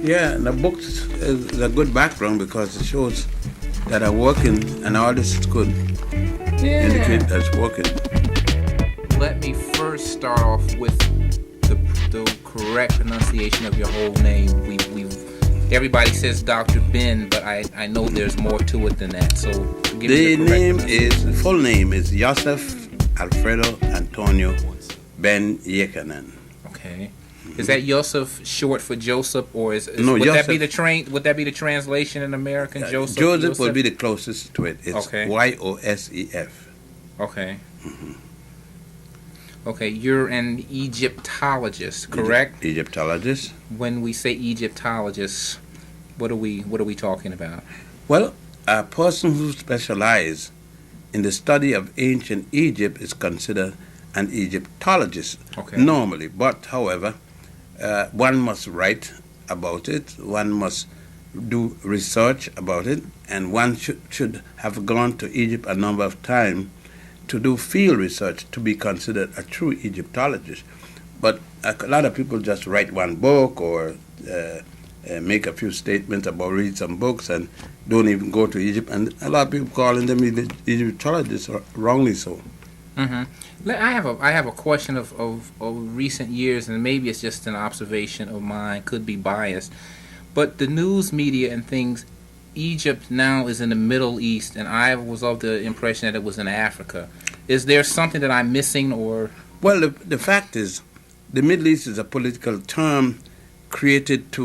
Yeah, and the book is a good background because it shows that I'm working, and all this is good. Yeah. Indicate that's working. Let me first start off with the correct pronunciation of your whole name. Everybody says Dr. Ben, but I know there's more to it than that. So give me the full name is Yosef Alfredo Antonio Ben-Jochannan. Okay. Is that Yosef short for Joseph, or would Yosef, that be the translation in American? Joseph. Joseph would be the closest to it. It's okay. Yosef. Okay. Mm-hmm. Okay, you're an Egyptologist, correct? Egyptologist. When we say Egyptologist, what are we talking about? Well, a person who specializes in the study of ancient Egypt is considered an Egyptologist normally. But, however, one must write about it, one must do research about it, and one should have gone to Egypt a number of times to do field research to be considered a true Egyptologist. But a lot of people just write one book or make a few statements about read some books and don't even go to Egypt. And a lot of people calling them Egyptologists, wrongly so. Mm-hmm. I have a question of recent years, and maybe it's just an observation of mine, could be biased. But the news media and things, Egypt now is in the Middle East, and I was of the impression that it was in Africa. Is there something that I'm missing, or? Well, the fact is, the Middle East is a political term created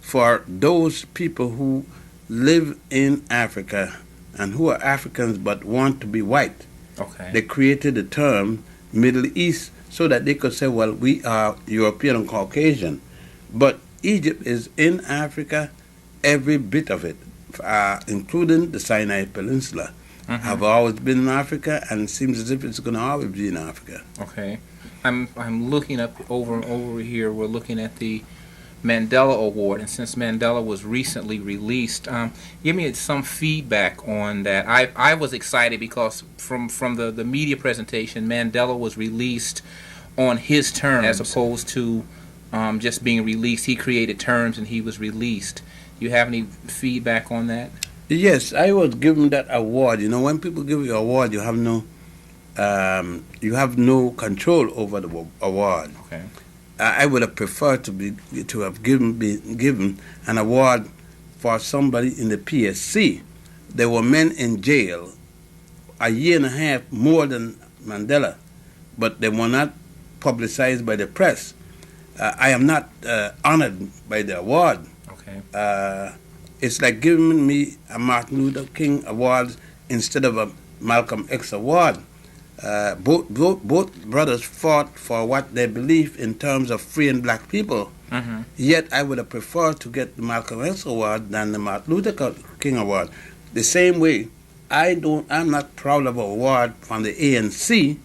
for those people who live in Africa and who are Africans but want to be white. Okay. They created the term Middle East so that they could say, well, we are European and Caucasian. But Egypt is in Africa, every bit of it. Including the Sinai Peninsula, have always been in Africa, and it seems as if it's going to always be in Africa. Okay, I'm looking up over here. We're looking at the Mandela Award, and since Mandela was recently released, give me some feedback on that. I was excited because from the media presentation, Mandela was released on his terms as opposed to just being released. He created terms and he was released. You have any feedback on that? Yes, I was given that award. You know, when people give you an award, you have no control over the award. Okay. I would have preferred to have been given an award for somebody in the PSC. There were men in jail a year and a half more than Mandela, but they were not publicized by the press. I am not honored by the award. Okay. It's like giving me a Martin Luther King award instead of a Malcolm X award. Both brothers fought for what they believe in terms of freeing black people. Mm-hmm. Yet I would have preferred to get the Malcolm X award than the Martin Luther King award. The same way, I'm not proud of an award from the ANC.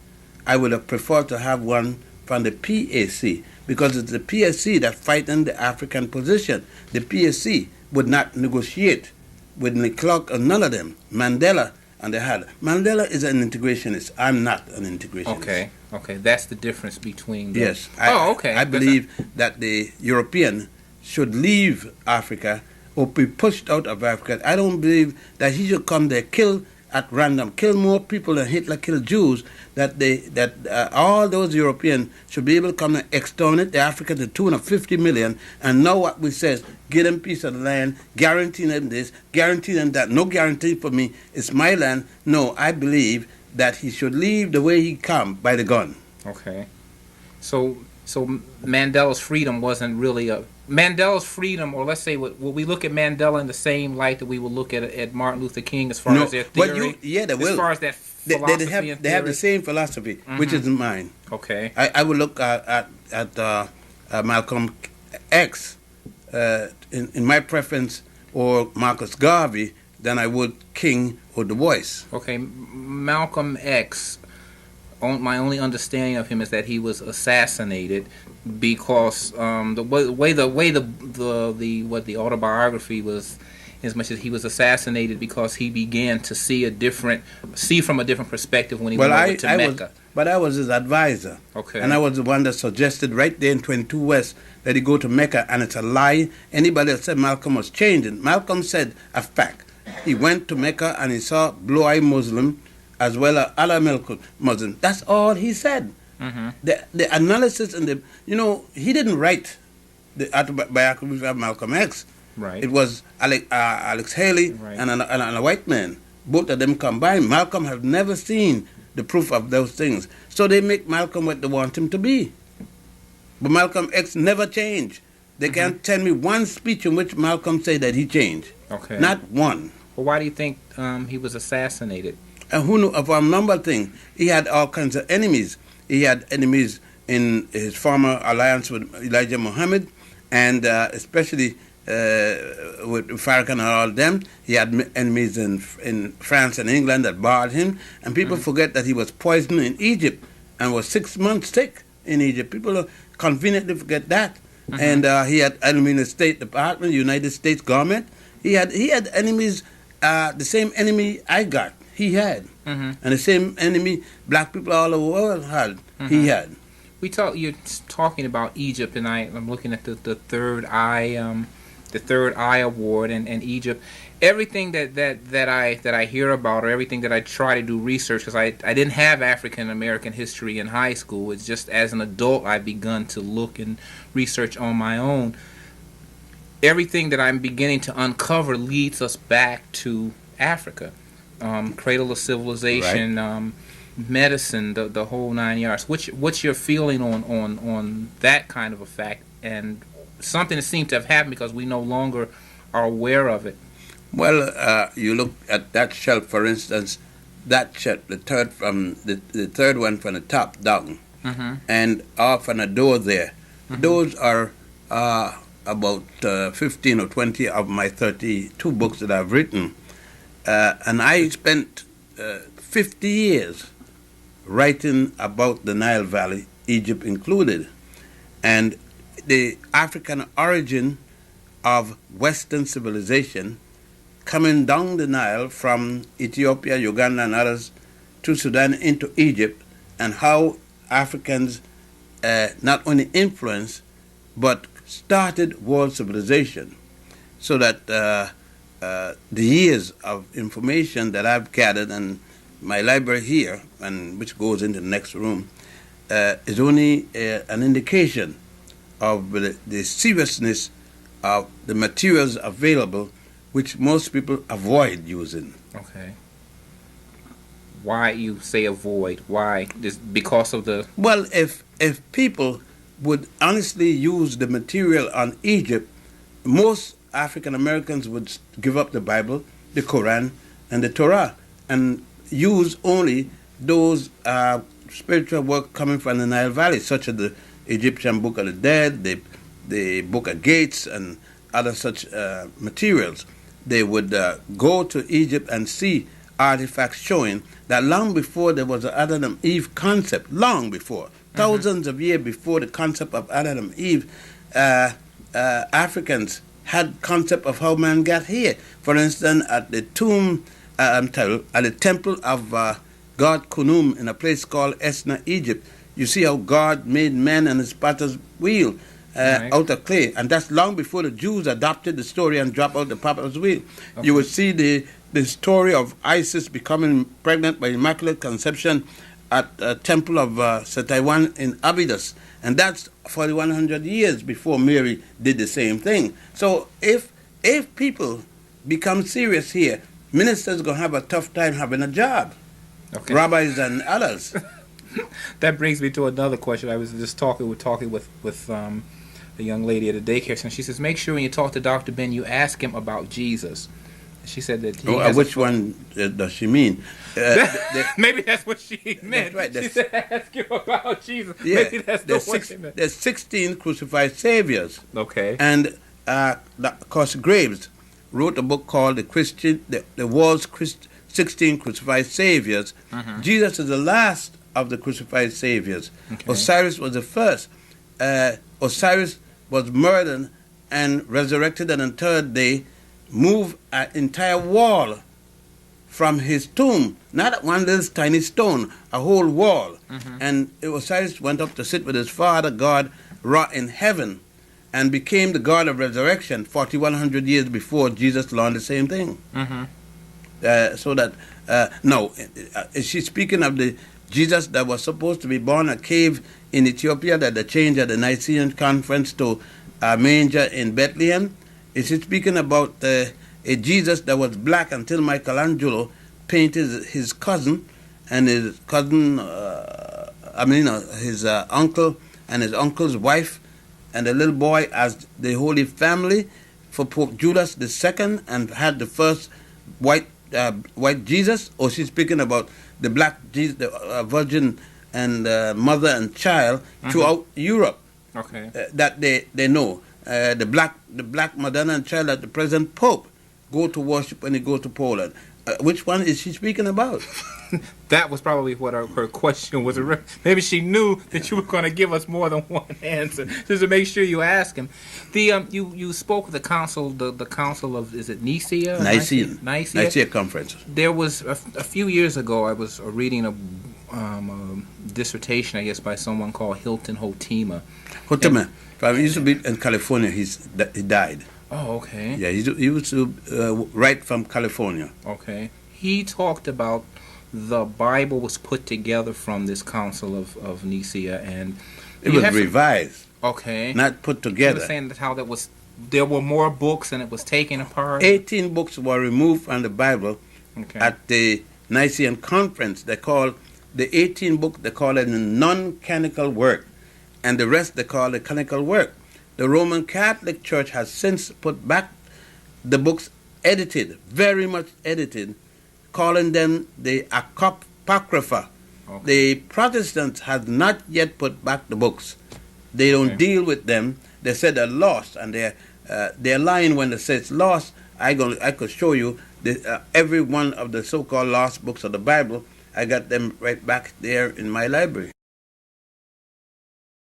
I would have preferred to have one from the PAC, because it's the PSC that fighting the African position. The PSC would not negotiate with Henrik Clarke or none of them. Mandela, and they had. Mandela is an integrationist. I'm not an integrationist. Okay. That's the difference between them. Yes. Okay. I believe that the European should leave Africa or be pushed out of Africa. I don't believe that he should come there, kill at random, kill more people than Hitler killed Jews, that all those Europeans should be able to come and exterminate the Africa to 250 million, and know what we says, give them piece of the land, guarantee them this, guarantee them that. No guarantee for me, it's my land. No, I believe that he should leave the way he come, by the gun. Okay. So Mandela's freedom wasn't really Mandela's freedom, or let's say, will we look at Mandela in the same light that we will look at Martin Luther King as far as their theory? They will. As far as that philosophy they have the same philosophy, which is mine. Okay. I will look at Malcolm X in my preference, or Marcus Garvey, than I would King or Du Bois. Okay, Malcolm X. My only understanding of him is that he was assassinated because the way the autobiography was, as much as he was assassinated because he began to see from a different perspective when he went over to Mecca. but I was his advisor. Okay. And I was the one that suggested right there in 22 West that he go to Mecca, and it's a lie. Anybody that said Malcolm was changing, Malcolm said a fact. He went to Mecca and he saw blue-eyed Muslim as well as other Muslim. That's all he said. Mm-hmm. The analysis and the, he didn't write the autobiography of Malcolm X. Right. It was Alex Haley Right. and a white man. Both of them combined. Malcolm have never seen the proof of those things. So they make Malcolm what they want him to be. But Malcolm X never changed. They can't tell me one speech in which Malcolm said that he changed. Okay. Not one. Well, why do you think he was assassinated? And who knew of a number of things? He had all kinds of enemies. He had enemies in his former alliance with Elijah Muhammad, and especially with Farrakhan and all them. He had enemies in France and England that barred him. And people forget that he was poisoned in Egypt and was 6 months sick in Egypt. People conveniently forget that. And he had enemies in the State Department, United States government. He had enemies, the same enemy I got, he had. And the same enemy black people all over the world had, he had. You're talking about Egypt, and I'm looking at the Third Eye, the Third Eye Award, and Egypt. Everything that I hear about, or everything that I try to do research, because I didn't have African American history in high school. It's just as an adult I've begun to look and research on my own. Everything that I'm beginning to uncover leads us back to Africa, cradle of civilization, right. Medicine, the whole 9 yards. What's your feeling on that kind of a fact, and something that seems to have happened because we no longer are aware of it? Well, you look at that shelf, for instance, that shelf, the third one from the top down, and off on a door there. Those are about 15 or 20 of my 32 books that I've written. And I spent 50 years writing about the Nile Valley, Egypt included, and the African origin of Western civilization coming down the Nile from Ethiopia, Uganda, and others to Sudan into Egypt, and how Africans not only influenced but started world civilization. So that the years of information that I've gathered, and my library here, and which goes into the next room, is only an indication of the seriousness of the materials available, which most people avoid using. Okay. Why you say avoid? Why? Just because of the... Well, if people would honestly use the material on Egypt, most African Americans would give up the Bible, the Quran, and the Torah, and use only those spiritual work coming from the Nile Valley, such as the Egyptian Book of the Dead, the Book of Gates, and other such materials. They would go to Egypt and see artifacts showing that long before there was an Adam and Eve concept, long before, thousands of years before the concept of Adam and Eve, Africans had concept of how man got here. For instance, at the tomb, at the temple of God Khnum in a place called Esna, Egypt, you see how God made man and his potter's wheel out of clay. And that's long before the Jews adopted the story and dropped out the potter's wheel. Okay. You would see the story of Isis becoming pregnant by Immaculate Conception at the temple of Setaiwan in Abydos. And that's 4,100 years before Mary did the same thing. So if people become serious here, ministers are going to have a tough time having a job. Okay. Rabbis and others. That brings me to another question. I was just talking with the young lady at a daycare center. She says, make sure when you talk to Dr. Ben, you ask him about Jesus. She said that... which one does she mean? Maybe that's what she meant. That's right. She said, ask him about Jesus. Yeah, maybe that's the one she meant. There's 16 crucified saviors. Okay. And of course, Graves wrote a book called The World's 16 Crucified Saviors. Jesus is the last of the crucified saviors. Okay. Osiris was the first. Osiris was murdered and resurrected on the third day, moved an entire wall from his tomb, not one little tiny stone, a whole wall. And Osiris went up to sit with his father, God, Ra, in heaven, and became the God of resurrection 4,100 years before Jesus learned the same thing. So that, no, is she speaking of the Jesus that was supposed to be born in a cave in Ethiopia that they changed at the Nicene Conference to a manger in Bethlehem? Is she speaking about a Jesus that was black until Michelangelo painted his cousin and his cousin, his uncle and his uncle's wife and the little boy as the Holy Family for Pope Julius II and had the first white Jesus? Or she's speaking about the black Jesus, the Virgin and mother and child throughout Europe? Okay. That they know. The black Madonna and child that the present Pope go to worship when he go to Poland. Which one is she speaking about? That was probably what her question was. Maybe she knew that you were going to give us more than one answer, just to make sure you ask him. The you spoke of the council, the council of, is it Nicaea? Nicaea conference. There was a few years ago. I was reading a dissertation, I guess, by someone called Hilton Hotima. He used to be in California. He died. Oh, okay. Yeah, he used to write from California. Okay. He talked about the Bible was put together from this Council of Nicaea, and it was revised. Okay. Not put together. He was saying that how there were more books and it was taken apart. 18 books were removed from the Bible at the Nicene Conference. They call the 18 book, they call it a non-canonical work, and the rest they call a canonical work. The Roman Catholic Church has since put back the books edited, very much edited, calling them the Apocrypha. Okay. The Protestants have not yet put back the books. They don't deal with them. They said they're lost, and they're lying when they say it's lost. I could show you every one of the so-called lost books of the Bible. I got them right back there in my library.